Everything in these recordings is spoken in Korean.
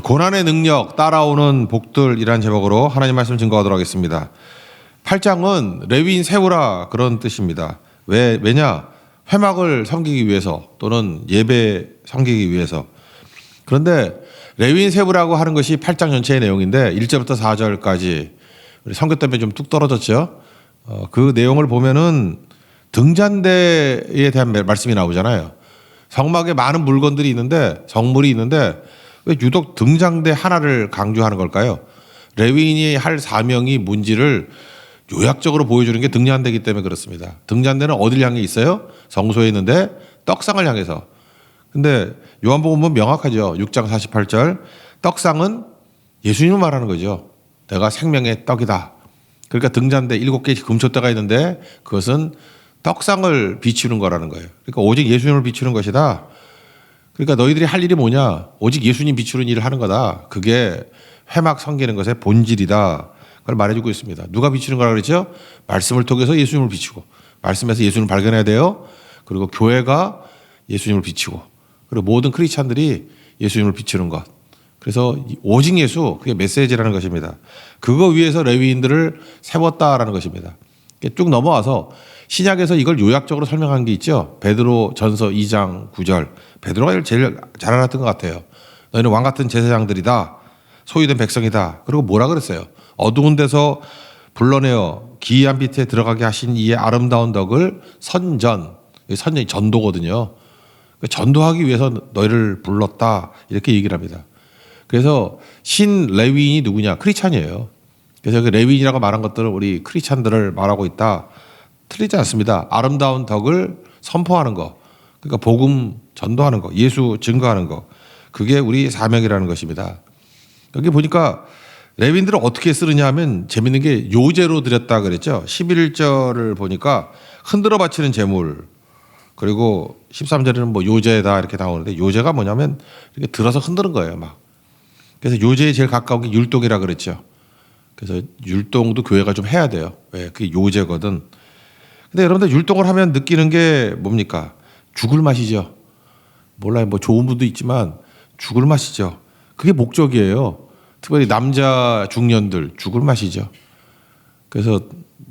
고난의 능력 따라오는 복들이란 제목으로 하나님 말씀 증거하도록 하겠습니다. 8장은 레위인 세우라 그런 뜻입니다. 왜냐? 회막을 섬기기 위해서 또는 예배 섬기기 위해서. 그런데 레위인 세우라고 하는 것이 8장 전체의 내용인데 1절부터 4절까지 우리 선교 때문에 좀 뚝 떨어졌죠. 그 내용을 보면은 등잔대에 대한 말씀이 나오잖아요. 성막에 많은 물건들이 있는데 성물이 있는데 왜 유독 등잔대 하나를 강조하는 걸까요? 레위인이 할 사명이 뭔지를 요약적으로 보여주는 게 등잔대이기 때문에 그렇습니다. 등잔대는 어딜 향해 있어요? 성소에 있는데 떡상을 향해서. 근데 요한복음 보면 명확하죠. 6장 48절 떡상은 예수님을 말하는 거죠. 내가 생명의 떡이다. 그러니까 등잔대 7개의 금초대가 있는데 그것은 떡상을 비추는 거라는 거예요. 그러니까 오직 예수님을 비추는 것이다. 그러니까 너희들이 할 일이 뭐냐? 오직 예수님 비추는 일을 하는 거다. 그게 회막 섬기는 것의 본질이다. 그걸 말해주고 있습니다. 누가 비추는 거라 그랬죠? 말씀을 통해서 예수님을 비추고 말씀에서 예수님을 발견해야 돼요. 그리고 교회가 예수님을 비추고 그리고 모든 크리스찬들이 예수님을 비추는 것. 그래서 오직 예수, 그게 메시지라는 것입니다. 그거 위해서 레위인들을 세웠다라는 것입니다. 쭉 넘어와서 신약에서 이걸 요약적으로 설명한 게 있죠. 베드로 전서 2장 9절. 베드로가 제일 잘 알았던 것 같아요. 너희는 왕 같은 제사장들이다. 소유된 백성이다. 그리고 뭐라 그랬어요? 어두운 데서 불러내어 기이한 빛에 들어가게 하신 이의 아름다운 덕을 선전이 전도거든요. 전도하기 위해서 너희를 불렀다. 이렇게 얘기를 합니다. 그래서 신 레위인이 누구냐? 크리스찬이에요. 그래서 그 레위인이라고 말한 것들을 우리 크리스찬들을 말하고 있다. 틀리지 않습니다. 아름다운 덕을 선포하는 거. 그러니까 복음 전도하는 거. 예수 증거하는 거. 그게 우리 사명이라는 것입니다. 여기 보니까 레위인들을 어떻게 쓰느냐 하면 재밌는 게 요제로 드렸다 그랬죠. 11절을 보니까 흔들어 바치는 제물. 그리고 13절에는 뭐 요제다 이렇게 나오는데 요제가 뭐냐면 이렇게 들어서 흔드는 거예요. 막. 그래서 요제에 제일 가까운 게 율동이라 그랬죠. 그래서 율동도 교회가 좀 해야 돼요. 왜? 그게 요제거든. 근데 여러분들 율동을 하면 느끼는 게 뭡니까? 죽을 맛이죠. 몰라요. 뭐 좋은 분도 있지만 죽을 맛이죠. 그게 목적이에요. 특별히 남자 중년들 죽을 맛이죠. 그래서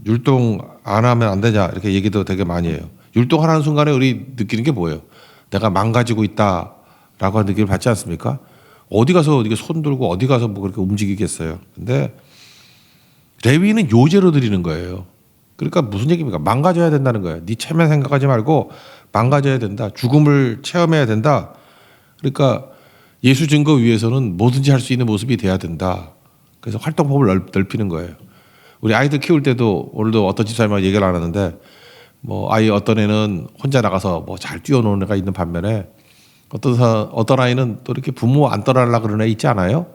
율동 안 하면 안 되냐 이렇게 얘기도 되게 많이 해요. 율동하는 순간에 우리 느끼는 게 뭐예요? 내가 망가지고 있다라고 하는 느낌을 받지 않습니까? 어디 가서 이렇게 손 들고 어디 가서 뭐 그렇게 움직이겠어요. 근데 레위는 요제로 드리는 거예요. 그러니까 무슨 얘기입니까? 망가져야 된다는 거예요. 네 체면 생각하지 말고 망가져야 된다. 죽음을 체험해야 된다. 그러니까 예수 증거 위해서는 뭐든지 할 수 있는 모습이 돼야 된다. 그래서 활동법을 넓히는 거예요. 우리 아이들 키울 때도 오늘도 어떤 집사님하고 얘기를 안 하는데 뭐 아이 어떤 애는 혼자 나가서 뭐 잘 뛰어노는 애가 있는 반면에 어떤 아이는 또 이렇게 부모 안 떠나려고 그러는 애 있지 않아요?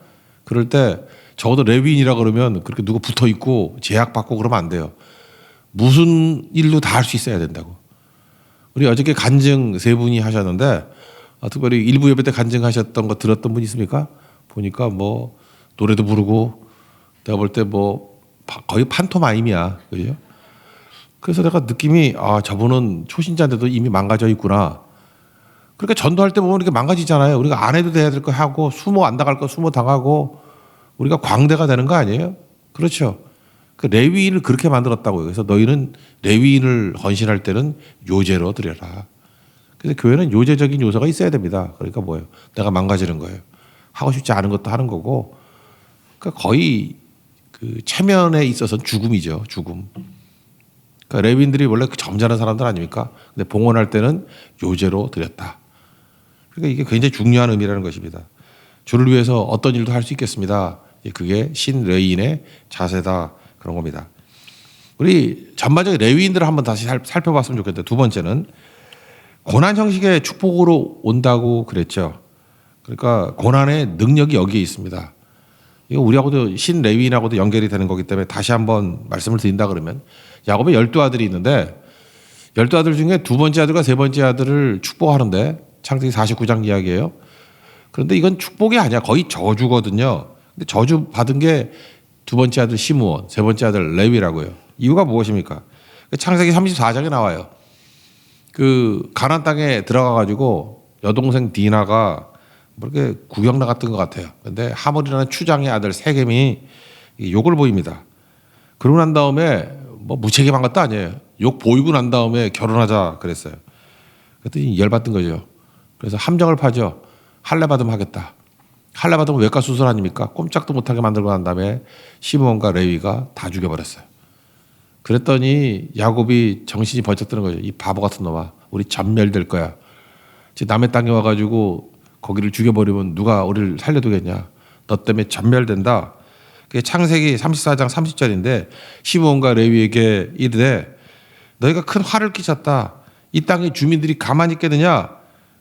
그럴 때 적어도 레위인이라 그러면 그렇게 누구 붙어 있고 제약받고 그러면 안 돼요. 무슨 일도 다 할 수 있어야 된다고. 우리 어저께 간증 3분이 하셨는데 특별히 일부 예배 때 간증하셨던 거 들었던 분 있습니까? 보니까 뭐 노래도 부르고 내가 볼 때 뭐 거의 판토마임이야. 그죠? 그래서 내가 느낌이 저분은 초신자인데도 이미 망가져 있구나. 그러니까 전도할 때 보면 이렇게 망가지잖아요. 우리가 안 해도 돼야 될 거 하고 수모 안 당할 거 수모 당하고 우리가 광대가 되는 거 아니에요? 그렇죠. 그 레위인을 그렇게 만들었다고요. 그래서 너희는 레위인을 헌신할 때는 요제로 드려라. 그래서 교회는 요제적인 요소가 있어야 됩니다. 그러니까 뭐예요? 내가 망가지는 거예요. 하고 싶지 않은 것도 하는 거고. 그러니까 거의 그 체면에 있어서는 죽음이죠. 죽음. 그러니까 레위인들이 원래 그 점잖은 사람들 아닙니까? 근데 봉헌할 때는 요제로 드렸다. 그러니까 이게 굉장히 중요한 의미라는 것입니다. 주를 위해서 어떤 일도 할 수 있겠습니다. 그게 신 레위인의 자세다. 그런 겁니다. 우리 전반적인 레위인들을 한번 다시 살펴봤으면 좋겠는데 두 번째는 고난 형식의 축복으로 온다고 그랬죠. 그러니까 고난의 능력이 여기에 있습니다. 이거 우리하고도 신 레위인하고도 연결이 되는 거기 때문에 다시 한번 말씀을 드린다 그러면 야곱의 12아들이 있는데 12아들 중에 두 번째 아들과 세 번째 아들을 축복하는데 창세기 49장 이야기예요. 그런데 이건 축복이 아니야. 거의 저주거든요. 근데 저주 받은 게 두 번째 아들 시므온, 세 번째 아들 레위라고요. 이유가 무엇입니까? 창세기 34장에 나와요. 그 가나안 땅에 들어가 가지고 여동생 디나가 뭐 이렇게 구경 나갔던 것 같아요. 근데 하몰이라는 추장의 아들 세겜이 욕을 보입니다. 그러고 난 다음에 뭐 무책임한 것도 아니에요. 욕 보이고 난 다음에 결혼하자 그랬어요. 그랬더니 열받던 거죠. 그래서 함정을 파죠. 할례 받으면 하겠다. 할례 받으면 외과 수술 아닙니까? 꼼짝도 못하게 만들고 난 다음에 시므온과 레위가 다 죽여버렸어요. 그랬더니 야곱이 정신이 번쩍 드는 거죠. 이 바보 같은 놈아, 우리 전멸될 거야. 남의 땅에 와가지고 거기를 죽여버리면 누가 우리를 살려두겠냐. 너 때문에 전멸된다. 그게 창세기 34장 30절인데 시므온과 레위에게 이르되 너희가 큰 화를 끼쳤다. 이 땅의 주민들이 가만히 있겠느냐.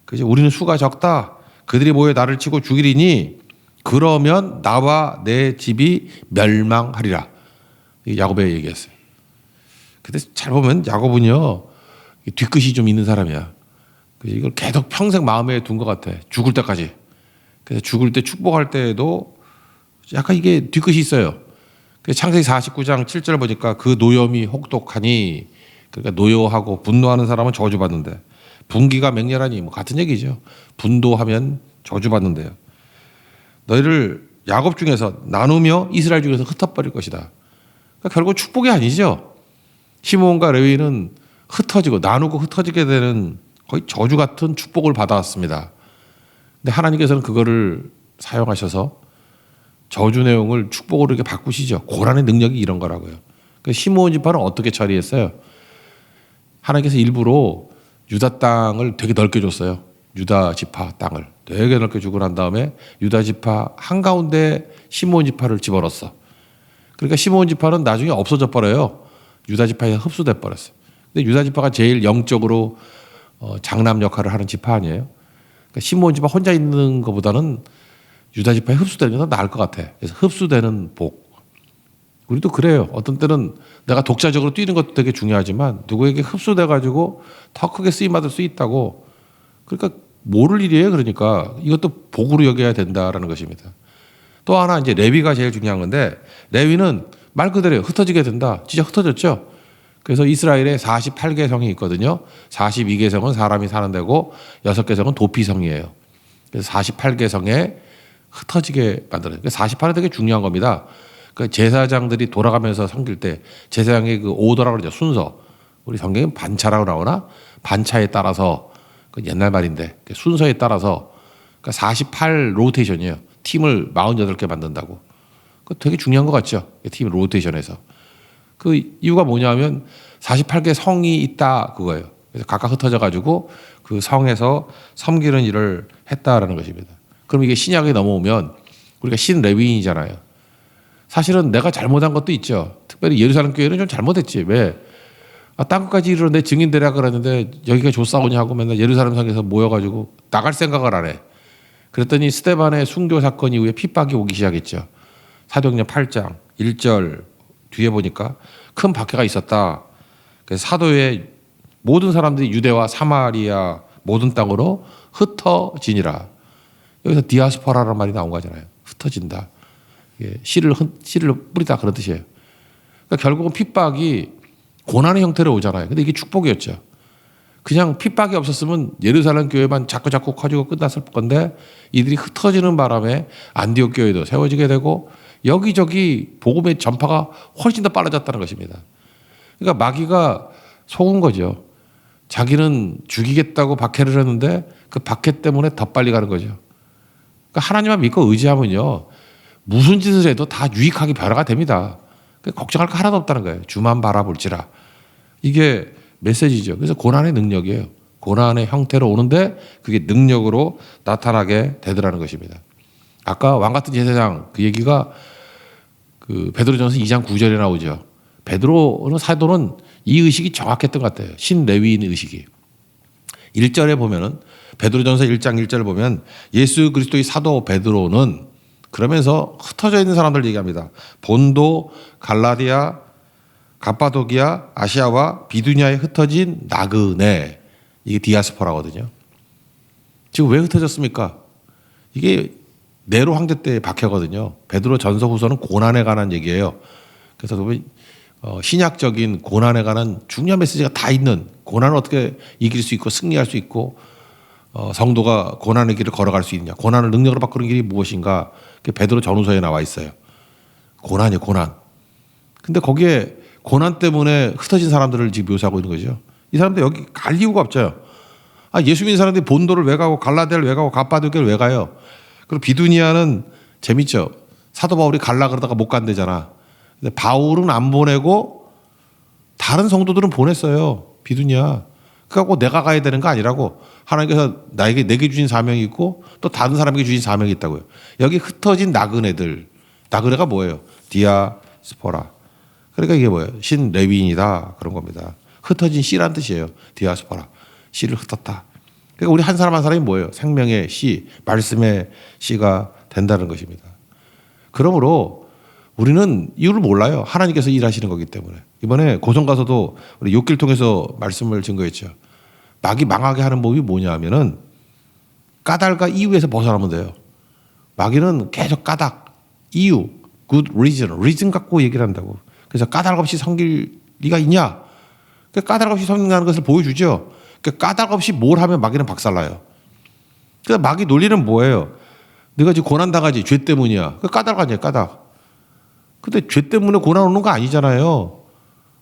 그지? 우리는 수가 적다. 그들이 모여 나를 치고 죽이리니 그러면 나와 내 집이 멸망하리라. 야곱에 얘기했어요. 근데 잘 보면 야곱은요 뒤끝이 좀 있는 사람이야. 이걸 계속 평생 마음에 둔 것 같아. 죽을 때까지. 그래서 죽을 때 축복할 때에도 약간 이게 뒤끝이 있어요. 그래서 창세기 49장 7절 보니까 그 노염이 혹독하니, 그러니까 노여하고 분노하는 사람은 저주받는데 분기가 맹렬하니 뭐 같은 얘기죠. 분노하면 저주받는데요. 너희를 야곱 중에서 나누며 이스라엘 중에서 흩어버릴 것이다. 그러니까 결국 축복이 아니죠. 시므온과 레위는 흩어지고 나누고 흩어지게 되는 거의 저주 같은 축복을 받아왔습니다. 근데 하나님께서는 그거를 사용하셔서 저주 내용을 축복으로 이렇게 바꾸시죠. 고난의 능력이 이런 거라고요. 그 시므온 지파는 어떻게 처리했어요? 하나님께서 일부러 유다 땅을 되게 넓게 줬어요. 유다 지파 땅을 되게 넓게 주고 난 다음에 유다 지파 한가운데 시므온 지파를 집어넣었어. 그러니까 시므온 지파는 나중에 없어져 버려요. 유다 지파에 흡수돼 버렸어요. 근데 유다 지파가 제일 영적으로 장남 역할을 하는 지파 아니에요? 그러니까 시므온 지파 혼자 있는 것보다는 유다 지파에 흡수되는 게 더 나을 것 같아. 그래서 흡수되는 복. 우리도 그래요. 어떤 때는 내가 독자적으로 뛰는 것도 되게 중요하지만 누구에게 흡수돼가지고 더 크게 쓰임받을 수 있다고. 그러니까 모를 일이에요. 그러니까 이것도 복으로 여겨야 된다라는 것입니다. 또 하나 이제 레위가 제일 중요한 건데 레위는 말 그대로 흩어지게 된다. 진짜 흩어졌죠. 그래서 이스라엘에 48개 성이 있거든요. 42개 성은 사람이 사는 데고 6개 성은 도피 성이에요. 그래서 48개 성에 흩어지게 만들어요. 48은 되게 중요한 겁니다. 그 제사장들이 돌아가면서 섬길 때 제사장의 그 오더라고 그러죠. 순서. 우리 성경은 반차라고 나오나? 반차에 따라서, 그 옛날 말인데 순서에 따라서 그러니까 48 로테이션이에요. 팀을 48개 만든다고. 그 되게 중요한 것 같죠. 팀 로테이션에서. 그 이유가 뭐냐면 48개 성이 있다 그거예요. 그래서 각각 흩어져 가지고 그 성에서 섬기는 일을 했다라는 것입니다. 그럼 이게 신약에 넘어오면 우리가 신레위인이잖아요. 사실은 내가 잘못한 것도 있죠. 특별히 예루살렘 교회는 좀 잘못했지. 왜? 땅끝까지 이르러 내 증인 되라 그랬는데 여기가 조싸우냐 하고 맨날 예루살렘 성에서 모여가지고 나갈 생각을 안 해. 그랬더니 스데반의 순교 사건 이후에 핍박이 오기 시작했죠. 사도행전 8장 1절 뒤에 보니까 큰 박해가 있었다. 그래서 사도의 모든 사람들이 유대와 사마리아 모든 땅으로 흩어지니라. 여기서 디아스포라라는 말이 나온 거잖아요. 흩어진다. 씨를 뿌리다 그런 뜻이에요. 그러니까 결국은 핍박이 고난의 형태로 오잖아요. 근데 이게 축복이었죠. 그냥 핍박이 없었으면 예루살렘 교회만 자꾸 커지고 끝났을 건데 이들이 흩어지는 바람에 안디옥 교회도 세워지게 되고 여기저기 복음의 전파가 훨씬 더 빨라졌다는 것입니다. 그러니까 마귀가 속은 거죠. 자기는 죽이겠다고 박해를 했는데 그 박해 때문에 더 빨리 가는 거죠. 그러니까 하나님만 믿고 의지하면요. 무슨 짓을 해도 다 유익하게 변화가 됩니다. 걱정할 거 하나도 없다는 거예요. 주만 바라볼지라. 이게 메시지죠. 그래서 고난의 능력이에요. 고난의 형태로 오는데 그게 능력으로 나타나게 되더라는 것입니다. 아까 왕같은 제사장 그 얘기가 그 베드로전서 2장 9절에 나오죠. 베드로는 사도는 이 의식이 정확했던 것 같아요. 신레위인 의식이. 1절에 보면은 베드로전서 1장 1절을 보면 예수 그리스도의 사도 베드로는 그러면서 흩어져 있는 사람들 얘기합니다. 본도, 갈라디아, 갑바도기아, 아시아와 비두니아에 흩어진 나그네. 이게 디아스포라거든요. 지금 왜 흩어졌습니까? 이게 네로 황제 때 박해거든요. 베드로 전서 후서는 고난에 관한 얘기예요. 그래서 보면 신약적인 고난에 관한 중요한 메시지가 다 있는, 고난을 어떻게 이길 수 있고 승리할 수 있고 성도가 고난의 길을 걸어갈 수 있느냐, 고난을 능력으로 바꾸는 길이 무엇인가, 그게 베드로 전후서에 나와 있어요. 고난이요, 고난. 근데 거기에 고난 때문에 흩어진 사람들을 지금 묘사하고 있는 거죠. 이 사람들 여기 갈 이유가 없죠. 예수 믿는 사람들이 본도를 왜 가고 갈라디아를 왜 가고 갑바도기를 왜 가요? 그리고 비두니아는 재밌죠. 사도 바울이 갈라 그러다가 못 간대잖아. 근데 바울은 안 보내고 다른 성도들은 보냈어요. 비두니아. 그래갖고 내가 가야 되는 거 아니라고. 하나님께서 내게 주신 사명이 있고 또 다른 사람에게 주신 사명이 있다고요. 여기 흩어진 나그네들. 나그네가 뭐예요? 디아스포라. 그러니까 이게 뭐예요? 신레위인이다. 그런 겁니다. 흩어진 씨란 뜻이에요. 디아스포라. 씨를 흩었다. 그러니까 우리 한 사람 한 사람이 뭐예요? 생명의 씨, 말씀의 씨가 된다는 것입니다. 그러므로 우리는 이유를 몰라요. 하나님께서 일하시는 거기 때문에. 이번에 고성 가서도 우리 욥기를 통해서 말씀을 증거했죠. 마귀 망하게 하는 법이 뭐냐 하면은 까닭과 이유에서 벗어나면 돼요. 마귀는 계속 까닭, 이유, good reason 갖고 얘기를 한다고. 그래서 까닭 없이 섬길 리가 있냐? 까닭 없이 섬긴다는 것을 보여주죠. 까닭 없이 뭘 하면 마귀는 박살나요. 그러니까 마귀 논리는 뭐예요? 네가 지금 고난 당하지, 죄 때문이야. 까닭 아니에요, 까닭. 근데 죄 때문에 고난 오는 거 아니잖아요.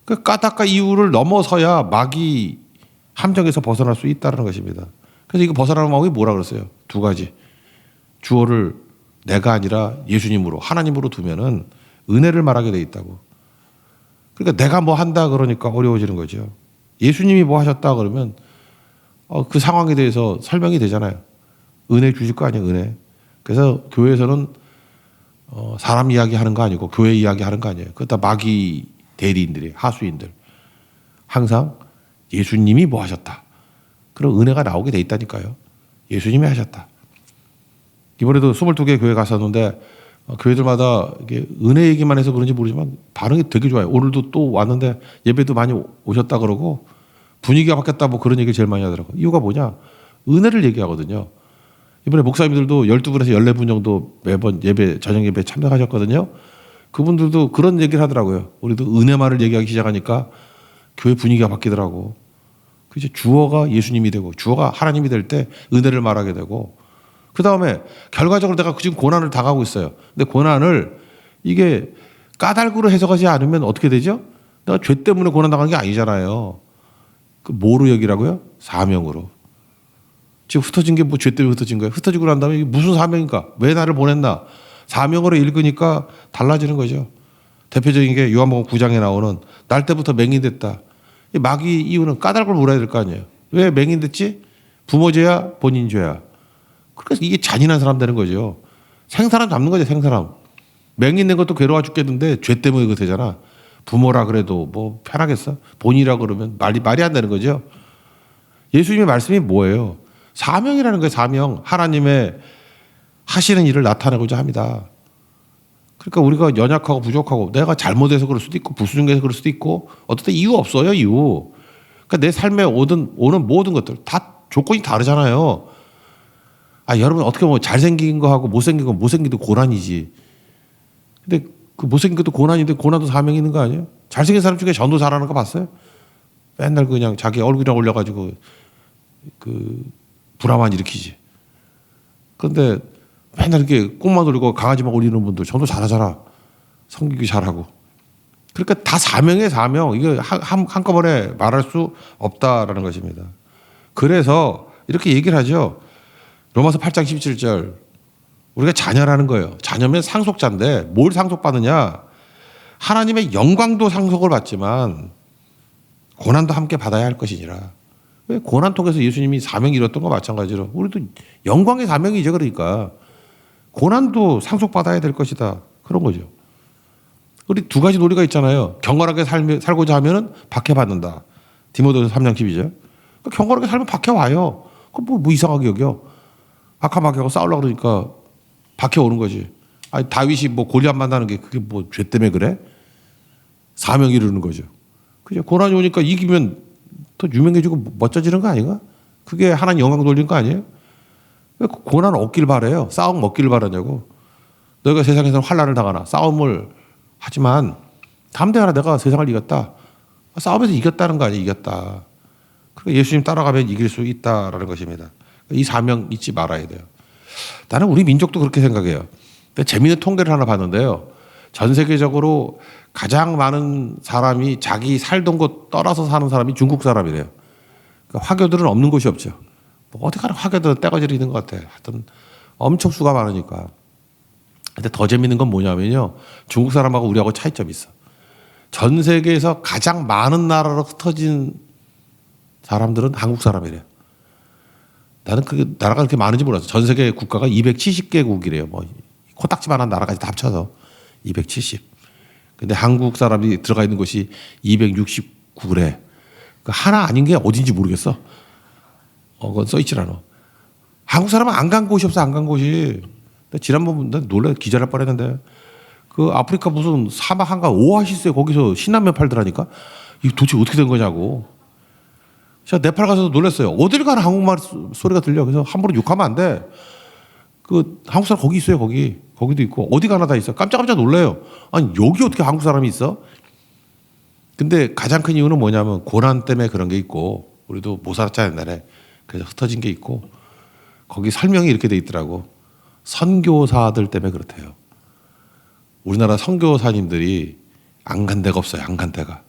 그 까닭과 이유를 넘어서야 마귀 함정에서 벗어날 수 있다는 것입니다. 그래서 이거 벗어나는 방법이 뭐라 그랬어요? 두 가지. 주어를 내가 아니라 예수님으로, 하나님으로 두면은 은혜를 말하게 돼 있다고. 그러니까 내가 뭐 한다 그러니까 어려워지는 거죠. 예수님이 뭐 하셨다 그러면 그 상황에 대해서 설명이 되잖아요. 은혜 주실 거 아니에요, 은혜. 그래서 교회에서는 사람 이야기 하는 거 아니고 교회 이야기 하는 거 아니에요. 그거 다 마귀 대리인들이, 하수인들. 항상 예수님이 뭐 하셨다. 그런 은혜가 나오게 돼 있다니까요. 예수님이 하셨다. 이번에도 22개 교회 갔었는데 교회들마다 이게 은혜 얘기만 해서 그런지 모르지만 반응이 되게 좋아요. 오늘도 또 왔는데 예배도 많이 오셨다 그러고 분위기가 바뀌었다 뭐 그런 얘기를 제일 많이 하더라고요. 이유가 뭐냐? 은혜를 얘기하거든요. 이번에 목사님들도 12분에서 14분 정도 매번 예배, 저녁 예배에 참석하셨거든요. 그분들도 그런 얘기를 하더라고요. 우리도 은혜만을 얘기하기 시작하니까 교회 분위기가 바뀌더라고. 그죠? 주어가 예수님이 되고 주어가 하나님이 될 때 은혜를 말하게 되고 그 다음에 결과적으로 내가 지금 고난을 당하고 있어요. 근데 고난을 이게 까닭으로 해석하지 않으면 어떻게 되죠? 내가 죄 때문에 고난 당한 게 아니잖아요. 그 뭐로 여기라고요? 사명으로. 지금 흩어진 게 뭐 죄 때문에 흩어진 거예요. 흩어지고 난 다음에 이게 무슨 사명인가? 왜 나를 보냈나? 사명으로 읽으니까 달라지는 거죠. 대표적인 게 요한복음 9장에 나오는 날 때부터 맹인됐다. 이 마귀 이유는 까닭을 물어야 될 거 아니에요. 왜 맹인됐지? 부모 죄야? 본인 죄야? 그래서 이게 잔인한 사람 되는 거죠. 생사람 잡는 거죠, 생사람. 맹인된 것도 괴로워 죽겠는데 죄 때문에 그거 되잖아. 부모라 그래도 뭐 편하겠어? 본인이라 그러면 말이 안 되는 거죠. 예수님의 말씀이 뭐예요? 사명이라는 거예요, 사명. 하나님의 하시는 일을 나타내고자 합니다. 그러니까 우리가 연약하고 부족하고 내가 잘못해서 그럴 수도 있고 불순종해서 그럴 수도 있고 어떨 때 이유 없어요, 이유. 그러니까 내 삶에 오는 모든 것들 다 조건이 다르잖아요. 여러분 어떻게 보면 잘생긴 거하고 못생긴 거 못생기도 고난이지. 근데 그 못생긴 것도 고난인데 고난도 사명이 있는 거 아니에요? 잘생긴 사람 중에 전도 잘하는 거 봤어요? 맨날 그냥 자기 얼굴이랑 올려가지고 그 불화만 일으키지. 그런데 맨날 이렇게 꽃만 올리고 강아지만 올리는 분들 전도 잘하잖아. 성기기 잘하고. 그러니까 다 사명이에요, 사명. 이거 한꺼번에 말할 수 없다라는 것입니다. 그래서 이렇게 얘기를 하죠. 로마서 8장 17절. 우리가 자녀라는 거예요. 자녀면 상속자인데 뭘 상속받느냐? 하나님의 영광도 상속을 받지만 고난도 함께 받아야 할 것이니라. 왜 고난 통해서 예수님이 사명이 이뤘던 거 마찬가지로 우리도 영광의 사명이죠. 그러니까 고난도 상속받아야 될 것이다. 그런 거죠. 우리 두 가지 논리가 있잖아요. 경건하게 살고자 하면은 박해받는다. 디모데후서 3장 12절. 경건하게 살면 박해와요. 그럼 뭐 이상하게 여겨. 아카마귀하고 싸우려고 그러니까 박해오는 거지. 다윗이 뭐 골리앗 만나는 게 그게 뭐 죄 때문에 그래? 사명 이루는 거죠. 그죠? 고난이 오니까 이기면 더 유명해지고 멋져지는 거 아닌가? 그게 하나님 영광 돌리는 거 아니에요? 왜 고난 없길 바래요? 싸움 없길 바라냐고. 너희가 세상에서 환난을 당하나 싸움을 하지만 담대하라 내가 세상을 이겼다. 싸움에서 이겼다는 거 아니에요? 이겼다. 그러니까 예수님 따라가면 이길 수 있다라는 것입니다. 이 사명 잊지 말아야 돼요. 나는 우리 민족도 그렇게 생각해요. 근데 재미있는 통계를 하나 봤는데요. 전 세계적으로 가장 많은 사람이 자기 살던 곳 떠나서 사는 사람이 중국 사람이래요. 그러니까 화교들은 없는 곳이 없죠. 뭐 어디 가나 화교들은 떼거지를 있는 것 같아. 하여튼 엄청 수가 많으니까. 근데 더 재밌는 건 뭐냐면요. 중국 사람하고 우리하고 차이점이 있어. 전 세계에서 가장 많은 나라로 흩어진 사람들은 한국 사람이래요. 나는 그 나라가 그렇게 많은지 몰랐어. 전 세계 국가가 270개국이래요. 뭐 코딱지만한 나라까지 다 합쳐서 270. 근데 한국 사람이 들어가 있는 곳이 269래. 그 하나 아닌 게 어딘지 모르겠어. 그건 써있질 않아. 한국 사람은 안 간 곳이 없어. 안 간 곳이. 지난번 나 놀래 기절할 뻔했는데 그 아프리카 무슨 사막 한가 오아시스에 거기서 신라면 팔더라니까. 이게 도대체 어떻게 된 거냐고. 제가 네팔 가서도 놀랐어요. 어딜 가나 한국말 소리가 들려. 그래서 함부로 욕하면 안 돼. 그 한국 사람 거기 있어요. 거기도 있고 어디 가나 다 있어. 깜짝깜짝 놀래요. 아니 여기 어떻게 한국 사람이 있어? 근데 가장 큰 이유는 뭐냐면 고난 때문에 그런 게 있고 우리도 못 살았잖아요 옛날에. 그래서 흩어진 게 있고 거기 설명이 이렇게 돼 있더라고. 선교사들 때문에 그렇대요. 우리나라 선교사님들이 안 간 데가 없어요. 안 간 데가.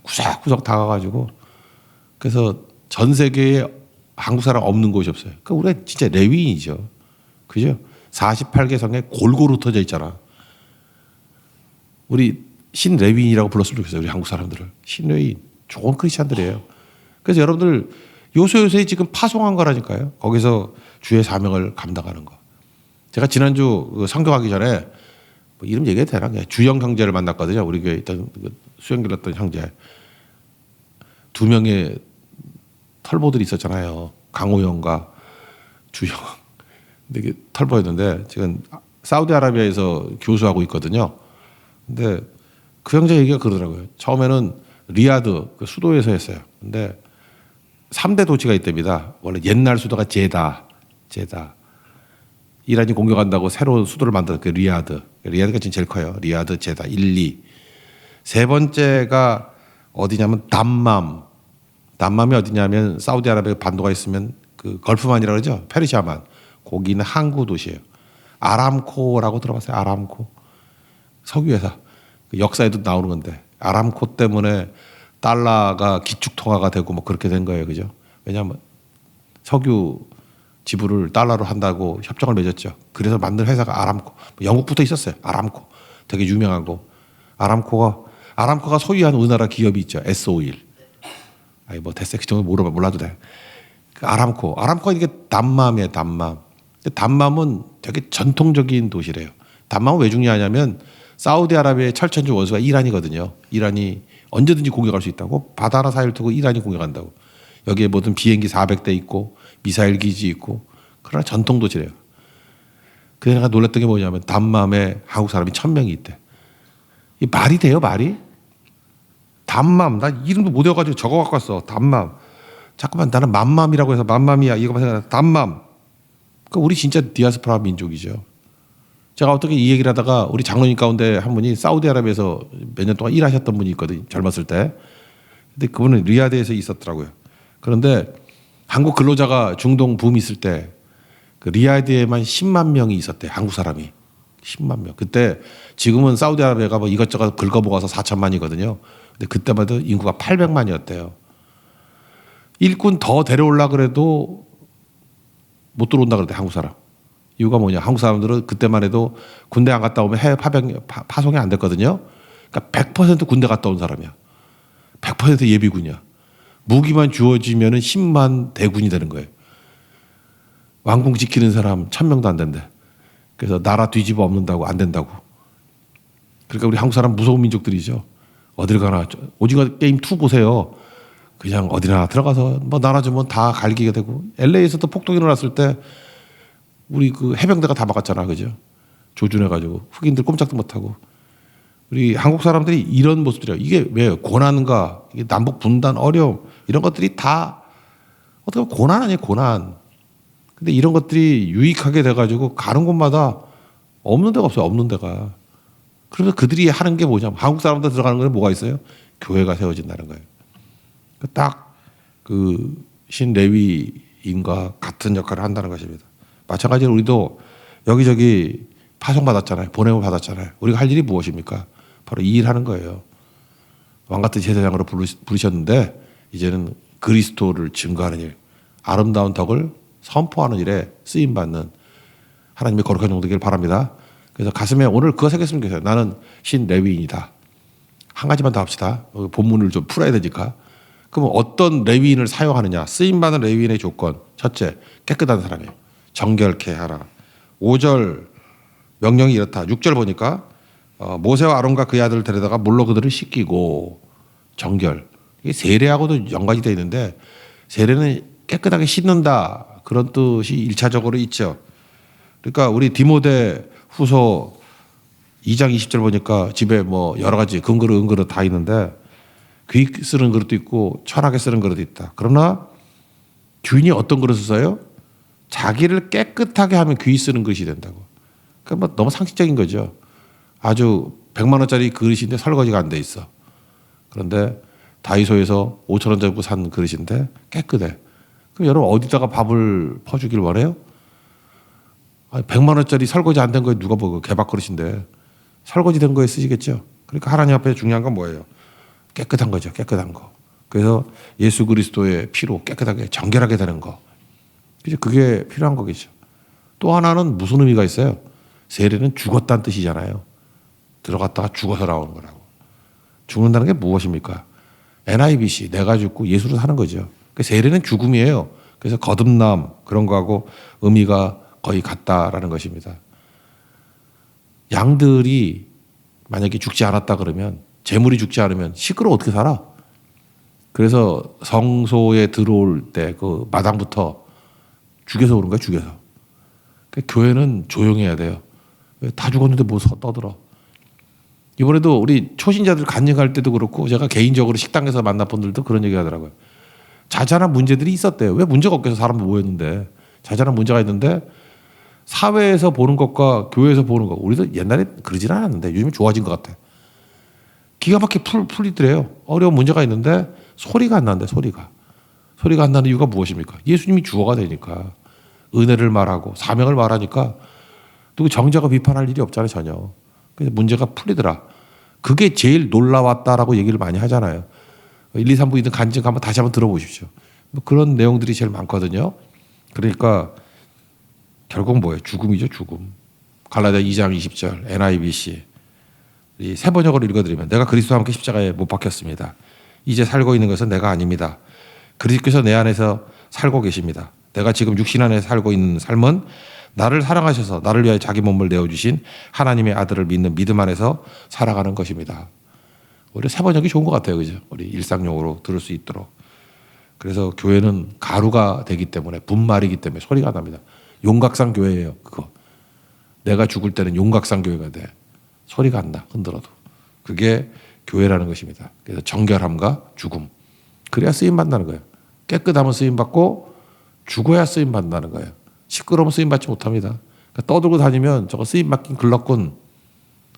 구석구석 다 가가지고 그래서 전 세계에 한국 사람 없는 곳이 없어요. 그러니까 우리가 진짜 레위인이죠. 그죠? 48개 성에 골고루 흩어져 있잖아. 우리 신레위인이라고 불렀으면 좋겠어요. 우리 한국 사람들을. 신레위인. 좋은 크리스찬들이에요. 그래서 여러분들 요소요소에 지금 파송한 거라니까요. 거기서 주의 사명을 감당하는 거. 제가 지난주 그 선교하기 전에 뭐 이름 얘기해도 되나? 주영 형제를 만났거든요. 우리 교회에 있던 수영 길렀던 형제. 두 명의 털보들이 있었잖아요. 강호영과 주영. 근데 이게 털보였는데 지금 사우디아라비아에서 교수하고 있거든요. 근데 그 형제 얘기가 그러더라고요. 처음에는 리야드 그 수도에서 했어요. 근데 3대 도시가 있답니다. 원래 옛날 수도가 제다. 이란이 공격한다고 새로운 수도를 만들었고 리야드. 리야드가 지금 제일 커요. 리야드, 제다, 1, 2. 세 번째가 어디냐면 담맘. 담맘이 어디냐면 사우디아라비아 반도가 있으면 그 걸프만이라고 그러죠. 페르시아만. 거기는 항구 도시예요. 아람코라고 들어봤어요. 아람코. 석유회사. 그 역사에도 나오는 건데 아람코 때문에 달러가 기축통화가 되고 뭐 그렇게 된 거예요. 그죠? 왜냐하면 석유 지불을 달러로 한다고 협정을 맺었죠. 그래서 만든 회사가 아람코. 영국부터 있었어요. 아람코. 되게 유명하고. 아람코가 소유한 우리나라 기업이 있죠. S-오일. 아니 뭐 됐어요. 그 정도 몰라도 돼. 그 아람코가 이게 담맘이에요. 담맘. 담맘은 되게 전통적인 도시래요. 담맘은 왜 중요하냐면 사우디아라비아의 철천지 원수가 이란이거든요. 이란이 언제든지 공격할 수 있다고. 바다 하나 사이를 두고 이란이 공격한다고. 여기에 모든 비행기 400대 있고 미사일 기지 있고 그러나 전통 도시래요. 그래서 내가 놀랐던 게 뭐냐면 담맘에 한국 사람이 1000명이 있대. 이 말이 돼요 말이? 담맘. 나 이름도 못 외워가지고 적어 갖고 왔어. 담맘. 잠깐만 나는 맘맘이라고 해서 맘맘이야 이거만 생각나. 담맘. 그러니까 우리 진짜 디아스포라 민족이죠. 제가 어떻게 이 얘기를 하다가 우리 장로님 가운데 한 분이 사우디아라비아에서 몇 년 동안 일하셨던 분이 있거든요. 젊었을 때. 근데 그분은 리야드에서 있었더라고요. 그런데 한국 근로자가 중동 붐이 있을 때 그 리야드에만 10만 명이 있었대. 한국 사람이. 10만 명. 그때 지금은 사우디아라비아가 뭐 이것저것 긁어모아서 4천만이거든요. 근데 그때마다 인구가 800만이었대요. 일꾼 더 데려올라 그래도 못 들어온다 그러대. 한국 사람. 이유가 뭐냐. 한국 사람들은 그때만 해도 군대 안 갔다 오면 해외 파송이 안 됐거든요. 그러니까 100% 군대 갔다 온 사람이야. 100% 예비군이야. 무기만 주어지면 10만 대군이 되는 거예요. 왕궁 지키는 사람 1000명도 안 된대. 그래서 나라 뒤집어 엎는다고 안 된다고. 그러니까 우리 한국 사람 무서운 민족들이죠. 어딜 가나 오징어 게임 2 보세요. 그냥 어디나 들어가서 뭐 나라 주면 다 갈기게 되고 LA에서도 폭동이 일어났을 때 우리 그 해병대가 다 막았잖아. 그죠? 조준해가지고 흑인들 꼼짝도 못하고. 우리 한국 사람들이 이런 모습들이에요. 이게 왜 고난과 이게 남북 분단 어려움 이런 것들이 다 어떻게 보면 고난 아니에요. 고난. 근데 이런 것들이 유익하게 돼가지고 가는 곳마다 없는 데가 없어요. 없는 데가. 그래서 그들이 하는 게 뭐냐. 한국 사람들 들어가는 거는 뭐가 있어요? 교회가 세워진다는 거예요. 딱 그 신레위 레위인과 같은 역할을 한다는 것입니다. 마찬가지로 우리도 여기저기 파송받았잖아요. 보냄을 받았잖아요. 우리가 할 일이 무엇입니까? 바로 이 일하는 거예요. 왕같은 제사장으로 부르셨는데 이제는 그리스도를 증거하는 일, 아름다운 덕을 선포하는 일에 쓰임받는 하나님의 거룩한 종들 되길 바랍니다. 그래서 가슴에 오늘 그거 새겼으면 좋겠어요. 나는 신 레위인이다. 한 가지만 더 합시다. 본문을 좀 풀어야 되니까. 그럼 어떤 레위인을 사용하느냐. 쓰임받는 레위인의 조건. 첫째, 깨끗한 사람이에요. 정결케 하라. 5절 명령이 이렇다. 6절 보니까 모세와 아론과 그의 아들을 데려다가 물로 그들을 씻기고 정결. 이게 세례하고도 연관이 되어 있는데 세례는 깨끗하게 씻는다. 그런 뜻이 1차적으로 있죠. 그러니까 우리 디모데 후서 2장 20절 보니까 집에 뭐 여러 가지 금그릇 은그릇 다 있는데 귀 쓰는 그릇도 있고 천하게 쓰는 그릇도 있다. 그러나 주인이 어떤 그릇을 써요? 자기를 깨끗하게 하면 귀 쓰는 그릇이 된다고. 그러니까 뭐 너무 상식적인 거죠. 아주 100만 원짜리 그릇인데 설거지가 안 돼 있어. 그런데 다이소에서 5천 원 주고 산 그릇인데 깨끗해. 그럼 여러분 어디다가 밥을 퍼주길 원해요? 100만 원짜리 설거지 안 된 거에 누가 보고 개밥 그릇인데 설거지 된 거에 쓰시겠죠. 그러니까 하나님 앞에 중요한 건 뭐예요? 깨끗한 거죠. 깨끗한 거. 그래서 예수 그리스도의 피로 깨끗하게 정결하게 되는 거. 그게 필요한 거겠죠. 또 하나는 무슨 의미가 있어요? 세례는 죽었다는 뜻이잖아요. 들어갔다가 죽어서 나오는 거라고. 죽는다는 게 무엇입니까? NIBC, 내가 죽고 예수로 사는 거죠. 세례는 죽음이에요. 그래서 거듭남 그런 거하고 의미가 거의 같다라는 것입니다. 양들이 만약에 죽지 않았다 그러면 재물이 죽지 않으면 시끄러워 어떻게 살아? 그래서 성소에 들어올 때 그 마당부터 죽여서 오는 거야, 죽여서. 그러니까 교회는 조용해야 돼요. 다 죽었는데 뭐 떠들어. 이번에도 우리 초신자들 간증할 때도 그렇고 제가 개인적으로 식당에서 만난 분들도 그런 얘기 하더라고요. 자잘한 문제들이 있었대요. 왜 문제가 없겠어? 사람들 모였는데. 자잘한 문제가 있는데 사회에서 보는 것과 교회에서 보는 것. 우리도 옛날에 그러진 않았는데 요즘 좋아진 것 같아. 기가 막히게 풀리더래요. 어려운 문제가 있는데 소리가 안 난대, 소리가. 소리가 안 나는 이유가 무엇입니까? 예수님이 주어가 되니까. 은혜를 말하고 사명을 말하니까 누구 정자가 비판할 일이 없잖아요, 전혀. 그래서 문제가 풀리더라. 그게 제일 놀라웠다라고 얘기를 많이 하잖아요. 1, 2, 3부 있는 간증 한번 다시 한번 들어보십시오. 뭐 그런 내용들이 제일 많거든요. 그러니까 결국 뭐예요? 죽음이죠, 죽음. 갈라디아 2장 20절 NIBC 이 새 번역으로 읽어드리면 내가 그리스도와 함께 십자가에 못 박혔습니다. 이제 살고 있는 것은 내가 아닙니다. 그리스도께서 내 안에서 살고 계십니다. 내가 지금 육신 안에 살고 있는 삶은 나를 사랑하셔서 나를 위하여 자기 몸을 내어주신 하나님의 아들을 믿는 믿음 안에서 살아가는 것입니다. 오히려 새 번역이 좋은 것 같아요. 그죠? 우리 일상용어로 들을 수 있도록. 그래서 교회는 가루가 되기 때문에 분말이기 때문에 소리가 납니다. 용각산 교회예요. 그거. 내가 죽을 때는 용각산 교회가 돼. 소리가 안 나. 흔들어도. 그게 교회라는 것입니다. 그래서 정결함과 죽음. 그래야 쓰임받는다는 거예요. 깨끗하면 쓰임받고 죽어야 쓰임받는다는 거예요. 시끄러우면 쓰임받지 못합니다. 그러니까 떠들고 다니면 저거 쓰임받긴 글렀군.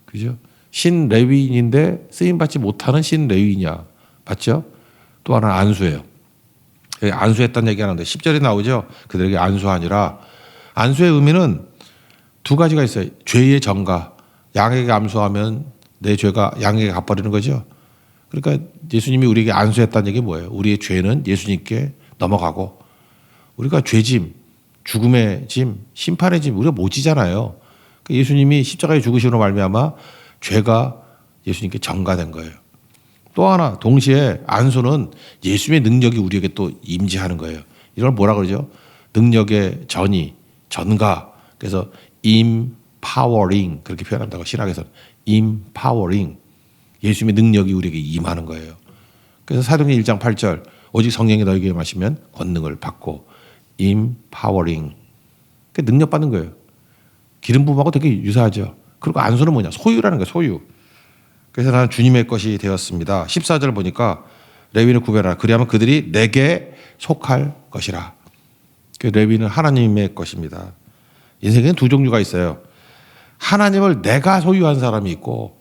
그죠? 신레위인인데 쓰임받지 못하는 신레위인이야. 맞죠? 또 하나는 안수예요. 안수했다는 얘기 하는데 10절에 나오죠. 그들에게 안수하니라. 안수의 의미는 두 가지가 있어요. 죄의 전가. 양에게 안수하면 내 죄가 양에게 갚아버리는 거죠. 그러니까 예수님이 우리에게 안수했다는 얘기 뭐예요? 우리의 죄는 예수님께 넘어가고 우리가 죄짐, 죽음의 짐, 심판의 짐 우리가 못 지잖아요. 그러니까 예수님이 십자가에 죽으심으로 말미암아 죄가 예수님께 전가된 거예요. 또 하나 동시에 안수는 예수님의 능력이 우리에게 또 임재하는 거예요. 이걸 뭐라 그러죠? 능력의 전이, 전가. 그래서 empowering 그렇게 표현한다고 신학에서는 empowering 예수님의 능력이 우리에게 임하는 거예요. 그래서 사도행전 1장 8절 오직 성령이 너에게 마시면 권능을 받고 empowering 그 능력 받는 거예요. 기름 부음하고 되게 유사하죠. 그리고 안수는 뭐냐? 소유라는 거예요. 소유. 그래서 나는 주님의 것이 되었습니다. 14절 보니까 레위인을 구별하라. 그리하면 그들이 내게 속할 것이라. 그 레위인은 하나님의 것입니다. 인생에는 두 종류가 있어요. 하나님을 내가 소유한 사람이 있고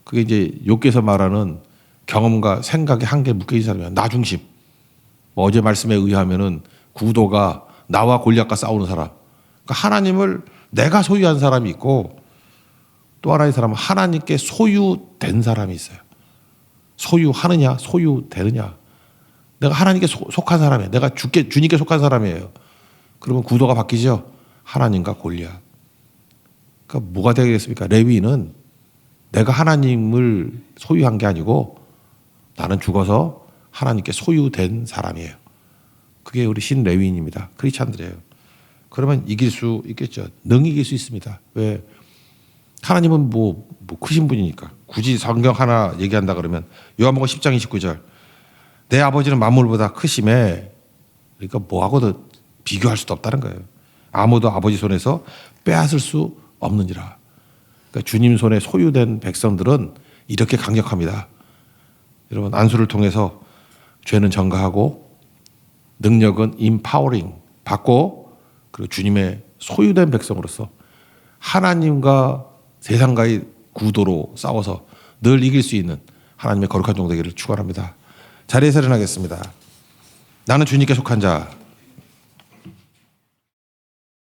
그게 이제 욥기에서 말하는 경험과 생각에 한계 묶여 있는 사람이야. 나 중심. 뭐 어제 말씀에 의하면은 구도가 나와 골리앗과 싸우는 사람. 그러니까 하나님을 내가 소유한 사람이 있고 또 하나의 사람은 하나님께 소유된 사람이 있어요. 소유하느냐 소유되느냐. 내가 하나님께 속한 사람이에요. 내가 주님께 속한 사람이에요. 그러면 구도가 바뀌죠. 하나님과 골리앗. 그러니까 뭐가 되겠습니까? 레위인은 내가 하나님을 소유한 게 아니고 나는 죽어서 하나님께 소유된 사람이에요. 그게 우리 신 레위인입니다. 크리스찬들이에요. 그러면 이길 수 있겠죠. 능히 이길 수 있습니다. 왜? 하나님은 뭐 크신 분이니까. 굳이 성경 하나 얘기한다 그러면 요한복음 10장 29절 내 아버지는 만물보다 크심에 그러니까 뭐하고도 비교할 수도 없다는 거예요. 아무도 아버지 손에서 빼앗을 수 없느니라. 그러니까 주님 손에 소유된 백성들은 이렇게 강력합니다. 여러분 안수를 통해서 죄는 전가하고 능력은 empowering 받고 그리고 주님의 소유된 백성으로서 하나님과 세상과의 구도로 싸워서 늘 이길 수 있는 하나님의 거룩한 종 되기를 축원합니다. 자리에서 일어나겠습니다. 나는 주님께 속한 자